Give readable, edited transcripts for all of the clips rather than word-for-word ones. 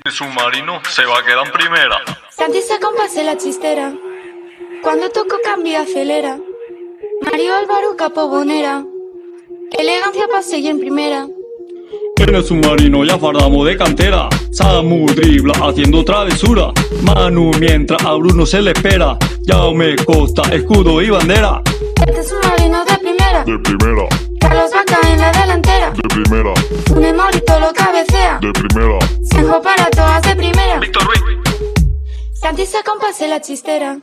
Este submarino se va a quedar en primera. Santi se compase la chistera. Cuando toco cambia acelera. Mario Álvaro Capobonera. Elegancia pa' seguir en primera. En el submarino ya fardamos de cantera. Samu dribla haciendo travesura. Manu mientras a Bruno se le espera. Jaume Costa, escudo y bandera. Este submarino de primera. De primera, Carlos Vaca en la delantera. de primera, Un Morito lo cabecea. de primera. Senjo para todas de primera. Víctor Ruiz. Santi se compase la chistera.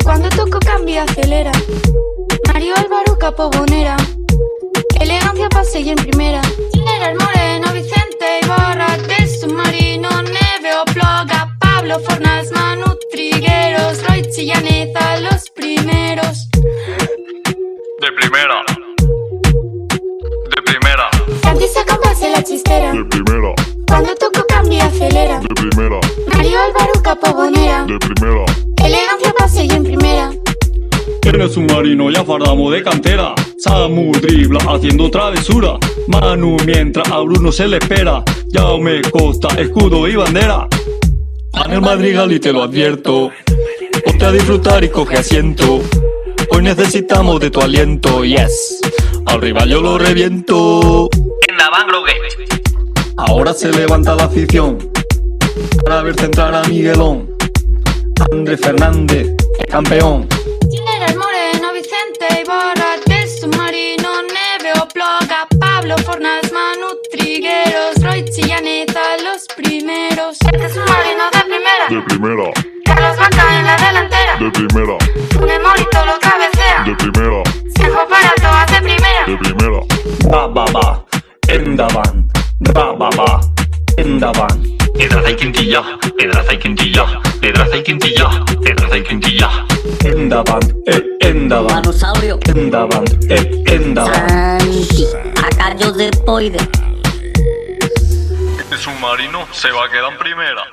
Cuando toco cambia acelera. Mario Álvaro Capobonera. Elegancia pa' seguir en primera. Era el Moreno, Vicente Ibarra del submarino, Neveo Ploga, Pablo Fornals, Manu Trigueros, Roy Chillaneza, los primeros. De primera, de primera, Santi se compase la chistera. de primera, Cuando toco cambia acelera. de primera, Mario Álvaro Capobonera. de primera. Elegancia pa' seguir en primera. En el submarino ya fardamos de cantera. Samu dribla haciendo travesura. Manu mientras a Bruno se le espera. Jaume Costa, escudo y bandera. En el Madrigal y te lo advierto. Ponte a disfrutar y coge asiento. Hoy necesitamos de tu aliento, yes. Al rival yo lo reviento. En la Banglogue. Ahora se levanta la afición para ver centrar a Miguelón. Andrés Fernández, el campeón. Era el Moreno, Vicente Ibarra del submarino, Neveo Ploga, Pablo Fornals, Manu Trigueros, Roy Chillaneza, los primeros. Este submarino de primera. De primera, Carlos Vaca en la delantera. de primera, Un Morito lo cabecea. de primera, Senjo para todas de primera. de primera. Rababa, Endavan, Rababa, Endavan. Pedraza y Quintilla, Pedraza y Quintilla, Pedraza y Quintilla, Pedraza y Quintilla. Endavan, Endavan, Manosaurio, Endavan, Endavan. Santi, Acardios de Poide. Este submarino se va a quedar en primera.